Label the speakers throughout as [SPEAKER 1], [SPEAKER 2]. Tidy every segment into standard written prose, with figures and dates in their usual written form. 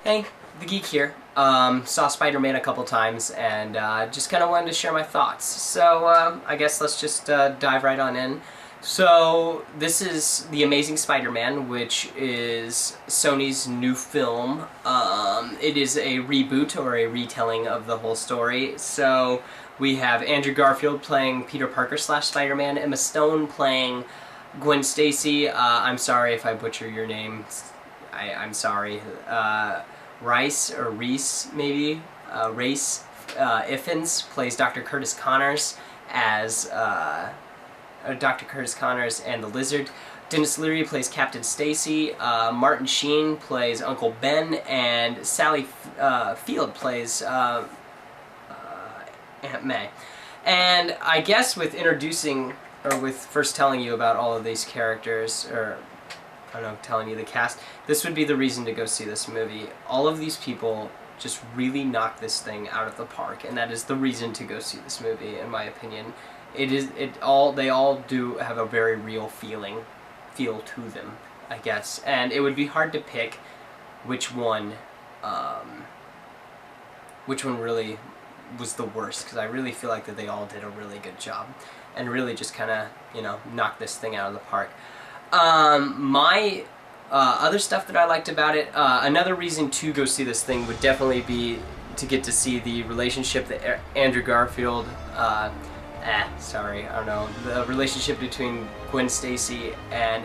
[SPEAKER 1] Hey, the Geek here. Saw Spider-Man a couple times and just kind of wanted to share my thoughts. So I guess let's just dive right on in. So this is The Amazing Spider-Man, which is Sony's new film. It is a reboot or a retelling of the whole story. So we have Andrew Garfield playing Peter Parker / Spider-Man, Emma Stone playing Gwen Stacy. I'm sorry if I butcher your name. I'm sorry. Rice, or Reese, maybe? Race Iffens plays Dr. Curtis Connors as Dr. Curtis Connors and the Lizard. Dennis Leary plays Captain Stacy. Martin Sheen plays Uncle Ben, and Sally Field plays Aunt May. And I guess with introducing, or with first telling you about all of these characters, or I don't know, telling you the cast, this would be the reason to go see this movie. All of these people just really knock this thing out of the park, and that is the reason to go see this movie, in my opinion. They all do have a very real feel to them, I guess. And it would be hard to pick which one really was the worst, because I really feel like that they all did a really good job, and really just kind of, knocked this thing out of the park. My other stuff that I liked about it, another reason to go see this thing would definitely be to get to see the relationship that Andrew Garfield, the relationship between Gwen Stacy and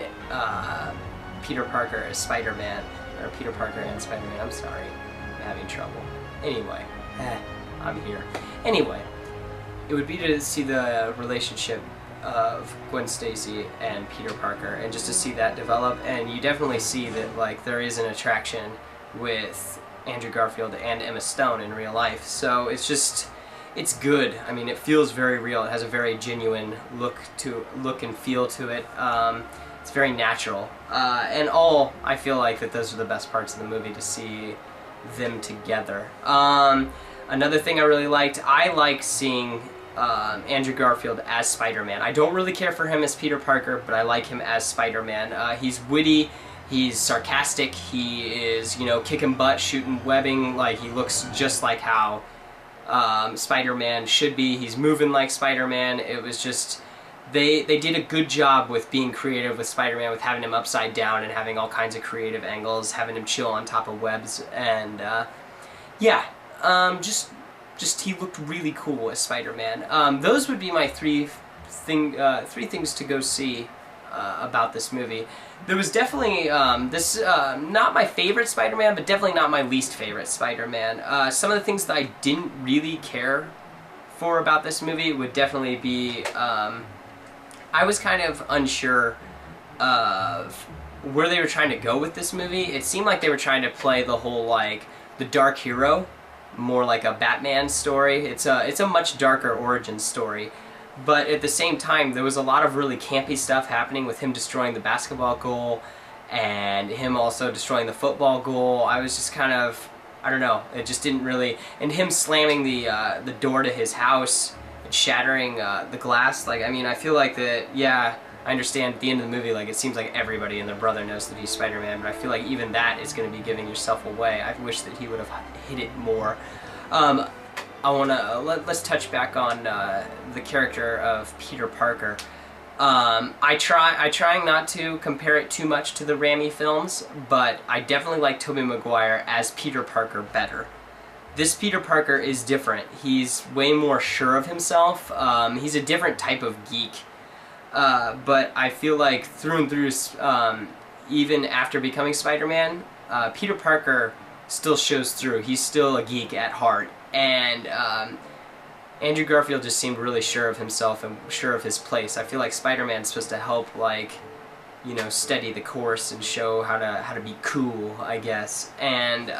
[SPEAKER 1] Peter Parker as Spider-Man, or Peter Parker and Spider-Man. I'm sorry, I'm having trouble. Anyway, I'm here. Anyway, it would be to see the relationship of Gwen Stacy and Peter Parker, and just to see that develop. And you definitely see that, like, there is an attraction with Andrew Garfield and Emma Stone in real life. So it's good. I mean, it feels very real. It has a very genuine look and feel to it. It's very natural. And I feel like that those are the best parts of the movie, to see them together. Another thing I really liked, I like seeing Andrew Garfield as Spider-Man. I don't really care for him as Peter Parker, but I like him as Spider-Man. He's witty, he's sarcastic, he is, kicking butt, shooting webbing, like, he looks just like how Spider-Man should be. He's moving like Spider-Man. It was just, they did a good job with being creative with Spider-Man, with having him upside down and having all kinds of creative angles, having him chill on top of webs, and just he looked really cool as Spider-Man. Those would be my three things to go see about this movie. There was definitely not my favorite Spider-Man, but definitely not my least favorite Spider-Man. Some of the things that I didn't really care for about this movie would definitely be, I was kind of unsure of where they were trying to go with this movie. It seemed like they were trying to play the whole, like, the dark hero, more like a Batman story. It's a much darker origin story, but at the same time there was a lot of really campy stuff happening with him destroying the basketball goal and him also destroying the football goal. I was just kind of, I don't know, it just didn't really, and him slamming the door to his house and shattering the glass. Like, I mean, I feel like that, yeah, I understand at the end of the movie, like, it seems like everybody and their brother knows that he's Spider-Man, but I feel like even that is going to be giving yourself away. I wish that he would have hit it more. Let's touch back on the character of Peter Parker. I trying not to compare it too much to the Raimi films, but I definitely like Tobey Maguire as Peter Parker better. This Peter Parker is different. He's way more sure of himself. He's a different type of geek. But I feel like through and through, even after becoming Spider-Man, Peter Parker still shows through. He's still a geek at heart. And Andrew Garfield just seemed really sure of himself and sure of his place. I feel like Spider-Man's supposed to help, like, steady the course and show how to be cool, I guess. And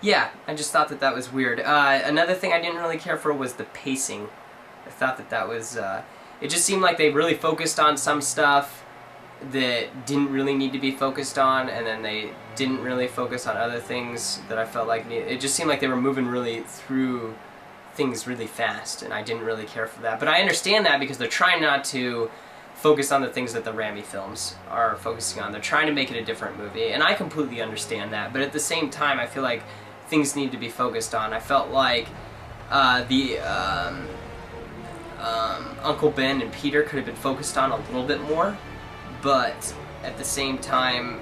[SPEAKER 1] yeah, I just thought that was weird. Another thing I didn't really care for was the pacing. I thought that was it just seemed like they really focused on some stuff that didn't really need to be focused on, and then they didn't really focus on other things that I felt like it just seemed like they were moving really through things really fast, and I didn't really care for that. But I understand that because they're trying not to focus on the things that the Raimi films are focusing on. They're trying to make it a different movie, and I completely understand that. But at the same time, I feel like things need to be focused on. I felt like Uncle Ben and Peter could have been focused on a little bit more, but at the same time,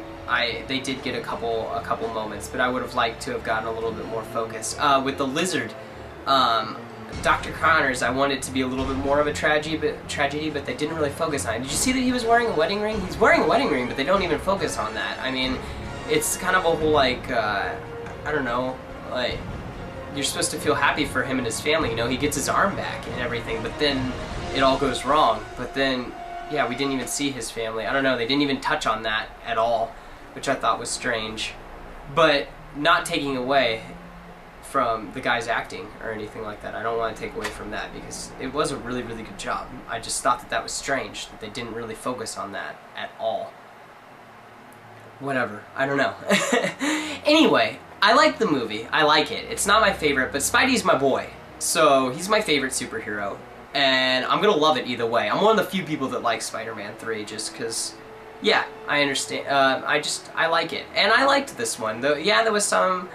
[SPEAKER 1] they did get a couple moments, but I would have liked to have gotten a little bit more focus. With the lizard, Dr. Connors, I wanted it to be a little bit more of a tragedy, but they didn't really focus on it. Did you see that he was wearing a wedding ring? He's wearing a wedding ring, but they don't even focus on that. I mean, it's kind of a whole, like, I don't know, like, you're supposed to feel happy for him and his family, you know, he gets his arm back and everything, but then it all goes wrong. But then, yeah, we didn't even see his family. I don't know, they didn't even touch on that at all, which I thought was strange. But not taking away from the guy's acting or anything like that. I don't want to take away from that because it was a really, really good job. I just thought that that was strange, that they didn't really focus on that at all. Whatever. I don't know. Anyway, I like the movie. I like it. It's not my favorite, but Spidey's my boy. So he's my favorite superhero. And I'm going to love it either way. I'm one of the few people that like Spider-Man 3 just because, yeah, I understand. I like it. And I liked this one. Yeah, there was some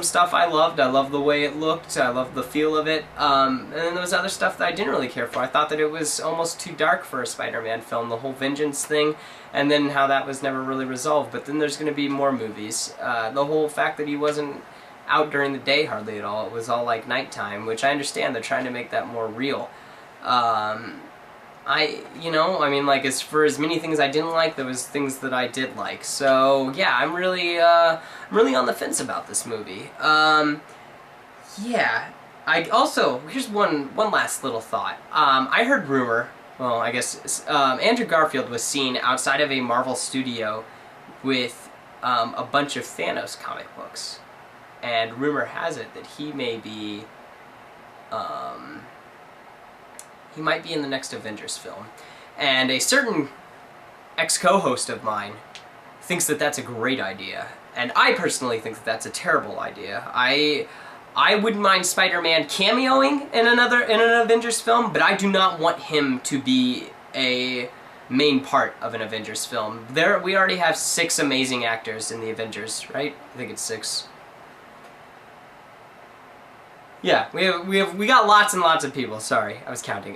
[SPEAKER 1] stuff I loved. I loved the way it looked. I loved the feel of it. And then there was other stuff that I didn't really care for. I thought that it was almost too dark for a Spider-Man film, the whole vengeance thing, and then how that was never really resolved. But then there's going to be more movies. The whole fact that he wasn't out during the day hardly at all. It was all like nighttime, which I understand. They're trying to make that more real. I mean, like, as many things I didn't like, there was things that I did like. So, yeah, I'm really on the fence about this movie. Yeah. Here's one last little thought. I heard rumor, well, I guess, Andrew Garfield was seen outside of a Marvel studio with, a bunch of Thanos comic books. And rumor has it that he may be, he might be in the next Avengers film. And a certain ex-co-host of mine thinks that that's a great idea. And I personally think that that's a terrible idea. I wouldn't mind Spider-Man cameoing in an Avengers film, but I do not want him to be a main part of an Avengers film. We already have 6 amazing actors in the Avengers, right? I think it's 6. Yeah, we got lots and lots of people. Sorry, I was counting.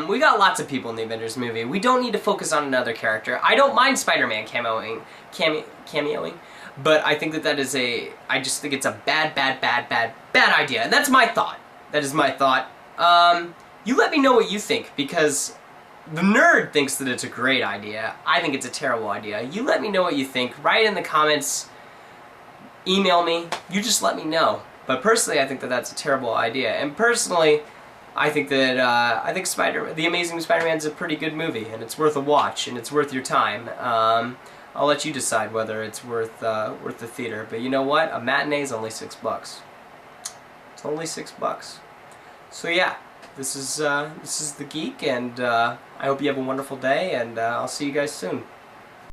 [SPEAKER 1] We got lots of people in the Avengers movie. We don't need to focus on another character. I don't mind Spider-Man cameoing, but I think that is I just think it's a bad idea. And that's my thought. That is my thought. You let me know what you think, because the nerd thinks that it's a great idea. I think it's a terrible idea. You let me know what you think. Write in the comments. Email me. You just let me know. But personally, I think that that's a terrible idea. And personally, I think that The Amazing Spider-Man is a pretty good movie, and it's worth a watch, and it's worth your time. I'll let you decide whether it's worth the theater. But you know what? A matinee is only $6. It's only $6. So yeah, this is the Geek, and I hope you have a wonderful day, and I'll see you guys soon.